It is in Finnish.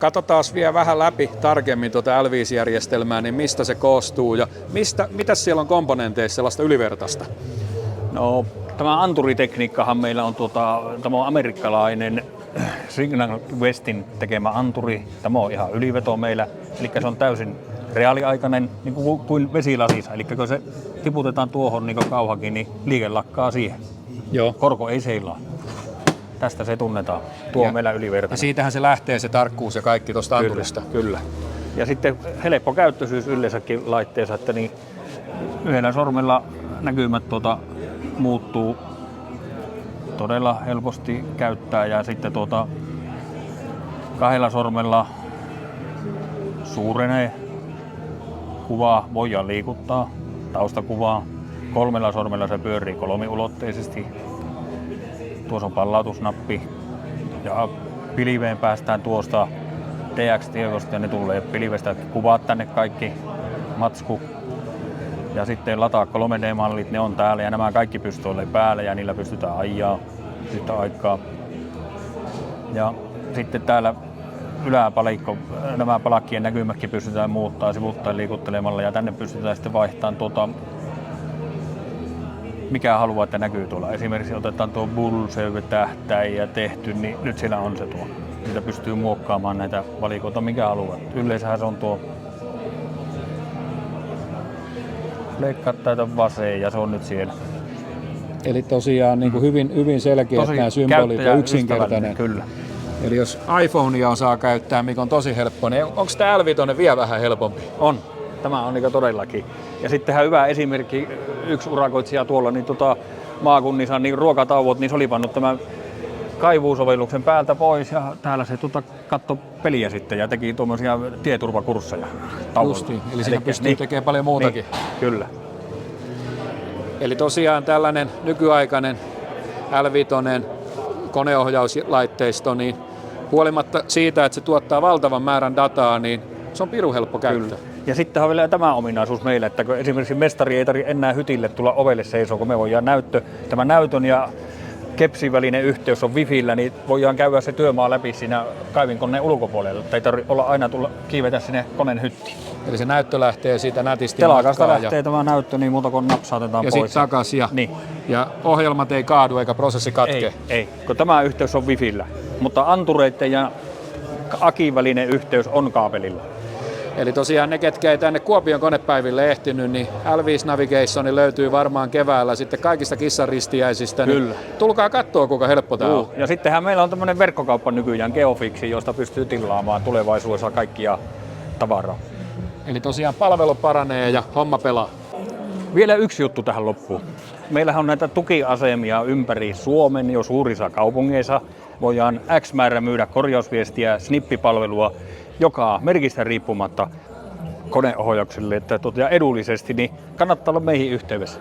Katsotaan vielä vähän läpi tarkemmin tuota L5-järjestelmää, niin mistä se koostuu ja mitä siellä on komponenteissa sellaista ylivertaista? No, tämä anturitekniikkahan meillä on tämä on amerikkalainen Signal Westin tekemä anturi. Tämä on ihan yliveto meillä, eli se on täysin reaaliaikainen niin kuin vesilasissa. Eli kun se tiputetaan tuohon niin kuin kauhakin, niin liike lakkaa siihen. Joo. Korko ei seilaa. Tästä se tunnetaan. Tuo on meillä ylivertainen. Ja siitähän se lähtee se tarkkuus ja kaikki tuosta anturista. Kyllä. Ja sitten helppo käyttöisyys yleensäkin laitteessa, että niin yhdellä sormella näkymät muuttuu todella helposti käyttää ja sitten kahdella sormella suurenee kuvaa, voidaan liikuttaa taustakuvaa. 3 sormella se pyörii kolmiulotteisesti. Tuossa on pallautusnappi ja pilveen päästään tuosta DX-tiedosta ja ne tulee pilvestä kuvaat tänne kaikki matsku. Ja sitten lataa 3D-mallit, ne on täällä ja nämä kaikki pystyy olemaan päällä ja niillä pystytään ajaa yhtä aikaa. Ja sitten täällä yläpalikko, nämä palakkien näkymätkin pystytään muuttaa sivuttain liikuttelemalla ja tänne pystytään sitten vaihtamaan mikä haluaa, että näkyy tuolla. Esimerkiksi otetaan tuo bullseye-tähtäin ja tehty, niin nyt siellä on se tuo. Siitä pystyy muokkaamaan näitä valikoita, mikä haluaa. Yleensähän se on tuo leikkaa tätä vaseen ja se on nyt siellä. Eli tosiaan niin kuin hyvin selkeät nämä symbolit ja yksinkertainen. Kyllä. Eli jos iPhonea osaa käyttää, mikä on tosi helppo, niin onko tämä L5 vielä vähän helpompi? On. Tämä on niin todellakin. Ja sittenhän hyvä esimerkki, yksi urakoitsija tuolla niin maakunnissa, niin ruokatauot, niin se oli pannut tämän kaivuusovelluksen päältä pois ja täällä se katsoi peliä sitten ja teki tuommoisia tieturvakursseja tauolla. Eli siinä pystyy tekemään paljon muutakin. Niin, kyllä. Eli tosiaan tällainen nykyaikainen L5 koneohjauslaitteisto, niin huolimatta siitä, että se tuottaa valtavan määrän dataa, niin se on pirun helppo käyttää. Kyllä. Ja sitten on vielä tämä ominaisuus meillä, että kun esimerkiksi mestari ei tarvitse enää hytille tulla ovelle seisoo, kun me voidaan tämä näytön ja kepsin välinen yhteys on wifillä, niin voidaan käydä se työmaa läpi siinä kaivinkoneen ulkopuolella. Ei tarvitse olla aina kiivetä sinne koneen hyttiin. Eli se näyttö lähtee siitä nätisti telakasta lähtee tämä näyttö, niin muuta kuin napsautetaan ja pois. Ja sitten takaisin. Niin. Ja ohjelmat ei kaadu eikä prosessi katke. Ei, kun tämä yhteys on wifillä. Mutta antureiden ja akin välinen yhteys on kaapelilla. Eli tosiaan ne, ketkä ei tänne Kuopion konepäiville ehtinyt, niin L5 Navigation löytyy varmaan keväällä sitten kaikista kissaristiäisistä. Kyllä. Niin tulkaa katsoa, kuinka helppo tämä on. Ja sittenhän meillä on tämmöinen verkkokauppa nykyään Geofixi, josta pystyy tilaamaan tulevaisuudessa kaikkia tavaraa. Eli tosiaan palvelu paranee ja homma pelaa. Vielä yksi juttu tähän loppuun. Meillähän on näitä tukiasemia ympäri Suomen jo suurissa kaupungeissa. Voidaan X määrä myydä korjausviestiä, snippipalvelua, joka merkistä riippumatta koneohjaukselle, että edullisesti, niin kannattaa olla meihin yhteydessä.